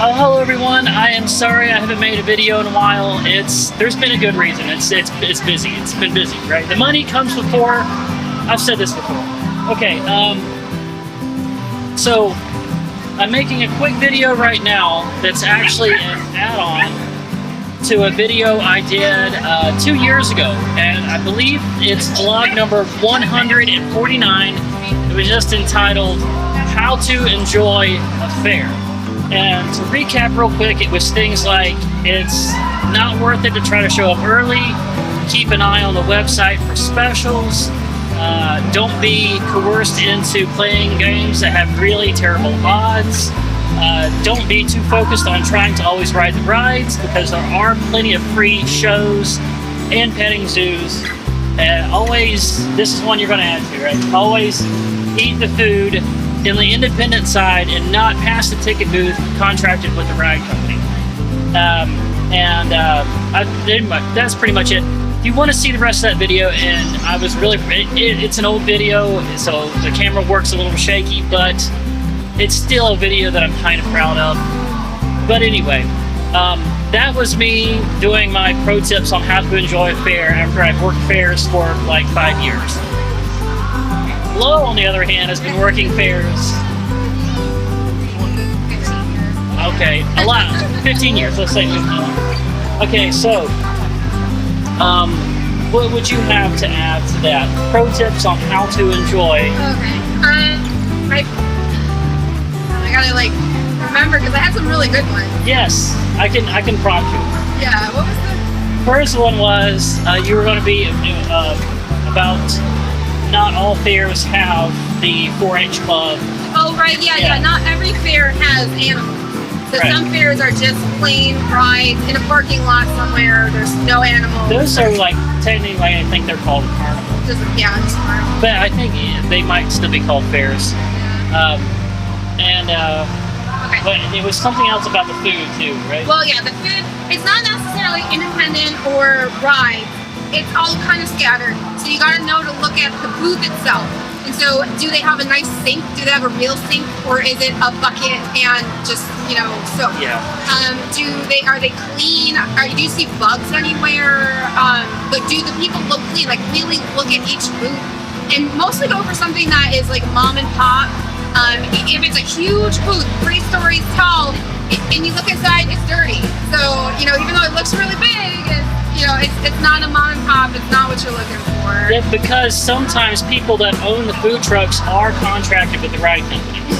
Hello everyone. I am sorry I haven't made a video in a while. There's been a good reason. It's busy. It's been busy, right? The money comes before. I've said this before. Okay. So I'm making a quick video right now that's actually an add-on to a video I did 2 years ago, and I believe it's vlog number 149. It was just entitled "How to Enjoy a Fair." And to recap real quick, it was things like it's not worth it to try to show up early, keep an eye on the website for specials, don't be coerced into playing games that have really terrible odds, don't be too focused on trying to always ride the rides, because there are plenty of free shows and petting zoos. And always, this is one you're going to add to, right? Always eat the food in the independent side and not past the ticket booth contracted with the ride company. That's pretty much it. If you want to see the rest of that video, and I was really, it's an old video, so the camera works a little shaky, but it's still a video that I'm kind of proud of. But anyway, that was me doing my pro tips on how to enjoy a fair after I've worked fairs for like 5 years. Flo, on the other hand, has been working fairs. Okay, a lot. 15 years, let's say 15 years. Okay, so, what would you have to add to that? Pro tips on how to enjoy. Okay. I gotta remember, because I had some really good ones. Yes, I can prompt you. Yeah, what was the first one was you were going to be about. Not all fairs have the 4-H club. Oh, right, yeah. Not every fair has animals. So right. Some fairs are just plain rides in a parking lot somewhere. There's no animals. Those are technically, I think they're called carnivals. Just carnivals. But I think they might still be called fairs. Yeah. Okay. But it was something else about the food too, right? Well, yeah, the food, it's not necessarily independent or rides. It's all kind of scattered. So you gotta know to look at the booth itself. And so, do they have a nice sink? Do they have a real sink? Or is it a bucket and just, soap? Yeah. Are they clean? Do you see bugs anywhere? But do the people look clean? Really look at each booth. And mostly go for something that is mom and pop. If it's a huge booth, 3 stories tall, and you look inside, it's dirty. So, even though it looks really big, it's not a mom and pop, it's not what you're looking for. Yeah, because sometimes people that own the food trucks are contracted with the ride companies.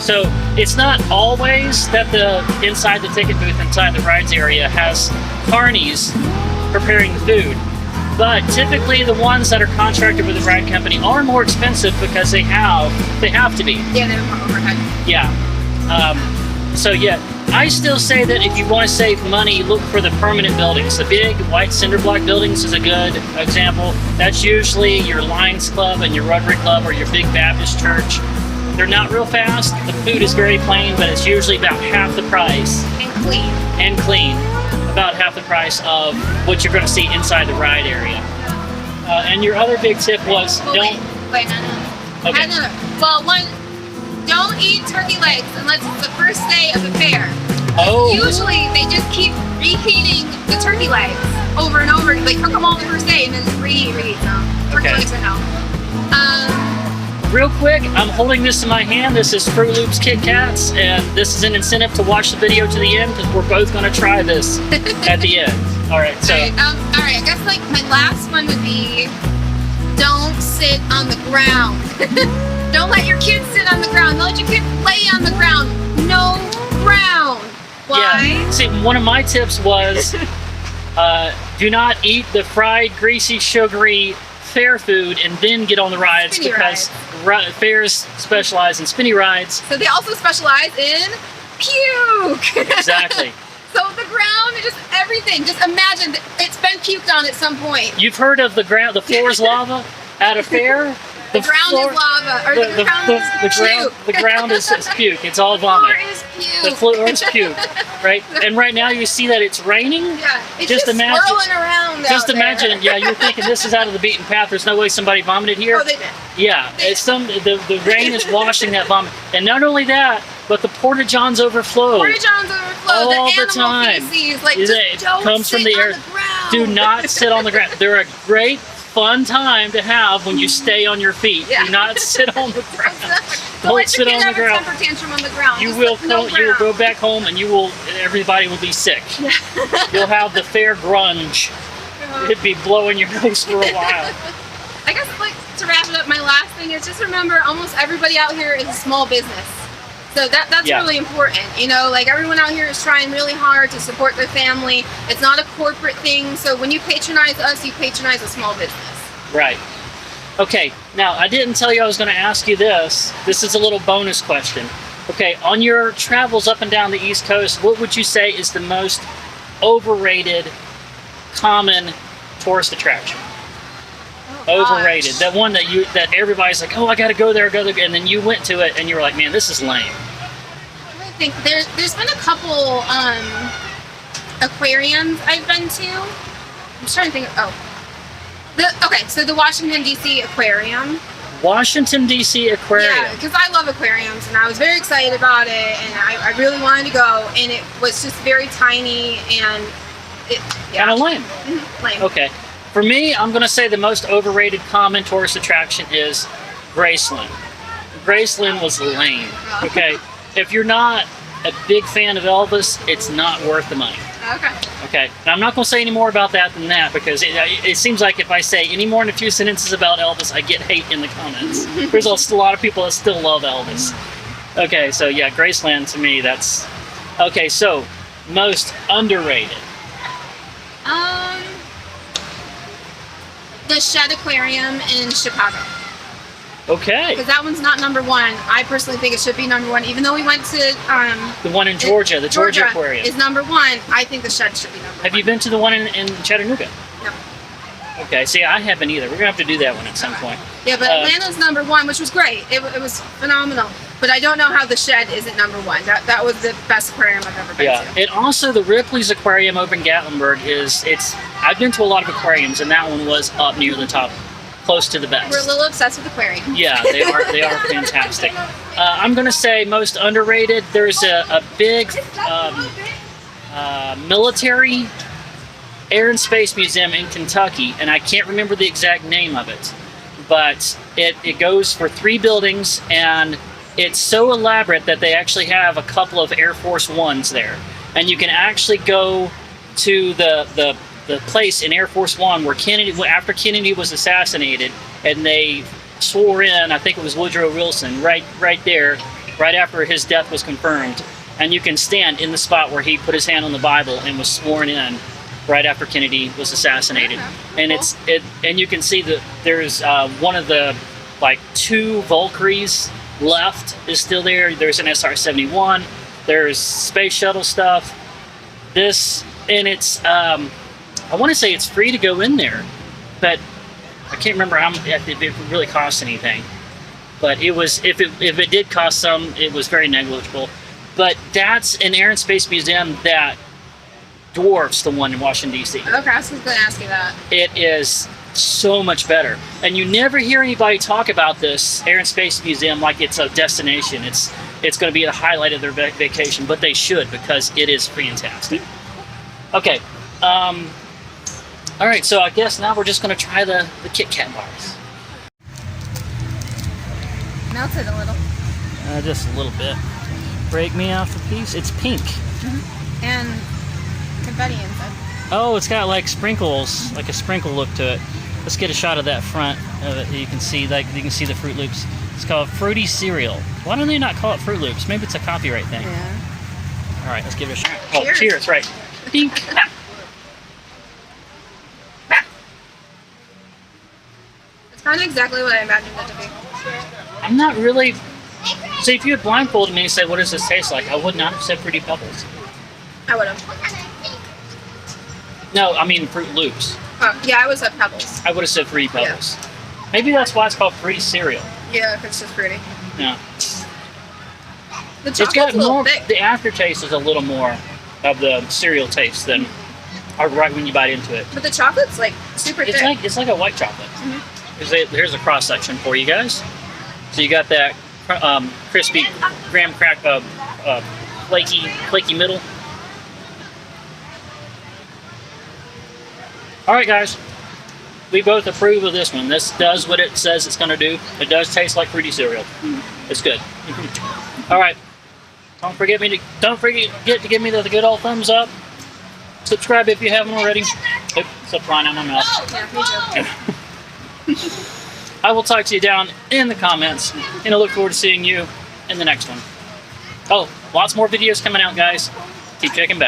So it's not always that the inside the ticket booth, inside the rides area, has carnies preparing the food. But typically the ones that are contracted with the ride company are more expensive because they have to be. Yeah, they have more overhead. Yeah. So yeah. I still say that if you want to save money, look for the permanent buildings. The big white cinder block buildings is a good example. That's usually your Lions Club and your Rotary Club or your big Baptist church. They're not real fast. The food is very plain, but it's usually about half the price. And clean. About half the price of what you're going to see inside the ride area. And your other big tip was no. Okay. I had another. Well, one. Don't eat turkey legs unless it's the first day of the fair. Oh. Usually they just keep reheating the turkey legs over and over. Cook them all the first day and then reheat them. Turkey legs are no. Real quick, I'm holding this in my hand. This is Fruit Loops Kit Kats, and this is an incentive to watch the video to the end because we're both going to try this at the end. All right, so. All right, I guess my last one would be don't sit on the ground. Don't let your kids sit on the ground. Don't let your kids play on the ground. No ground. Why? Yeah. See, one of my tips was do not eat the fried, greasy, sugary fair food and then get on the rides spinny because fairs specialize in spinny rides. So they also specialize in puke. Exactly. So the ground is just everything. Just imagine that it's been puked on at some point. You've heard of the floor is lava at a fair? The ground is lava, or the ground is puke. The ground is puke. It's all vomit. The floor is puke. The floor is puke, right? And right now you see that it's raining. Yeah, it's just swirling around Just imagine, there. yeah, you're thinking this is out of the beaten path. There's no way somebody vomited here. Oh, they did. Yeah, the rain is washing that vomit. And not only that, but the porta johns overflow. Porta johns overflow. All the the animal time. feces, like It don't comes sit from the on air. the ground. Do not sit on the ground. They're a great, fun time to have when you stay on your feet. Yeah. Do not sit on the ground. Don't sit on the ground. Temper tantrum on the ground. You Just will no you will go ground. back home and everybody will be sick. You'll have the fair grunge. It'd be blowing your nose for a while. I guess, like, to wrap it up, my last thing is just remember almost everybody out here is a small business. So that's Yeah. really important. You know, like everyone out here is trying really hard to support their family. It's not a corporate thing. So when you patronize us, you patronize a small business. Right. Okay, now I didn't tell you I was going to ask you this. This is a little bonus question. Okay, on your travels up and down the East Coast, what would you say is the most overrated, common tourist attraction? Overrated. That one that everybody's like, oh, I got to go there, and then you went to it and you were like, man, this is lame. I think there's been a couple aquariums I've been to. I'm just trying to think. So the Washington D.C. Aquarium. Washington D.C. Aquarium. Yeah, because I love aquariums, and I was very excited about it, and I really wanted to go, and it was just very tiny and Kind of lame. lame. Okay. For me, I'm going to say the most overrated common tourist attraction is Graceland. Graceland was lame. Okay. If you're not a big fan of Elvis, it's not worth the money. Okay. Okay. And I'm not going to say any more about that than that because it seems like if I say any more than a few sentences about Elvis, I get hate in the comments. There's a lot of people that still love Elvis. Okay. So yeah, Graceland to me, that's... Okay. So, most underrated. The Shed Aquarium in Chicago. Okay. Because that one's not number one. I personally think it should be number one. Even though we went to The one in Georgia, the Georgia Aquarium. is number one. I think the Shed should be number one. Have you been to the one in Chattanooga? No. Okay, see, I haven't either. We're going to have to do that one at some point. Yeah, but Atlanta's number one, which was great. It was phenomenal. But I don't know how the Shed isn't number one. That was the best aquarium I've ever been to. And also the Ripley's Aquarium over in Gatlinburg I've been to a lot of aquariums, and that one was up near the top, close to the best. We're a little obsessed with aquariums. Yeah, they are fantastic. I'm going to say most underrated. There's a big military Air and Space Museum in Kentucky, and I can't remember the exact name of it, but it goes for 3 buildings, and it's so elaborate that they actually have a couple of Air Force Ones there, and you can actually go to the place in Air Force One where after Kennedy was assassinated, and they swore in, I think it was Woodrow Wilson, right there, right after his death was confirmed, and you can stand in the spot where he put his hand on the Bible and was sworn in right after Kennedy was assassinated. And and you can see that there's one of the 2 Valkyries left is still there. There's an SR-71. There's space shuttle stuff. I want to say it's free to go in there, but I can't remember if it really costs anything. But it was if it did cost some, it was very negligible. But that's an Air and Space Museum that dwarfs the one in Washington D.C. Okay, I was going to ask you that. It is so much better, and you never hear anybody talk about this Air and Space Museum like it's a destination. It's going to be the highlight of their vacation, but they should, because it is fantastic. Okay. All right, so I guess now we're just going to try the Kit Kat bars. Melted a little. Just a little bit. Break me off a piece. It's pink. Mm-hmm. And confetti inside. Oh, it's got like sprinkles, like a sprinkle look to it. Let's get a shot of that front of it. You can see the Fruit Loops. It's called Fruity Cereal. Why don't they not call it Fruit Loops? Maybe it's a copyright thing. Yeah. All right, let's give it a shot. Cheers. Oh, cheers! Right. Pink. It's kind of exactly what I imagined it to be. I'm not really. See, if you had blindfolded me and said, "What does this taste like?" I would not have said Fruity Pebbles. I would have. No, I mean Fruit Loops. Oh, yeah, I would have Pebbles. I would have said Fruity Pebbles. Yeah. Maybe that's why it's called Fruity Cereal. Yeah, if it's just fruity. Yeah. The It's got chocolate's a little more. thick. The aftertaste is a little more of the cereal taste than right when you bite into it. But the chocolate's like super thick. It's like a white chocolate. Mm-hmm. Here's a cross section for you guys. So you got that crispy graham flaky middle. All right, guys. We both approve of this one. This does what it says it's going to do. It does taste like fruity cereal. It's good. All right. Don't forget to give me the good old thumbs up. Subscribe if you haven't already. Oops, stop flying out my mouth. Yeah, me too. I will talk to you down in the comments, and I look forward to seeing you in the next one. Oh, lots more videos coming out, guys. Keep checking back.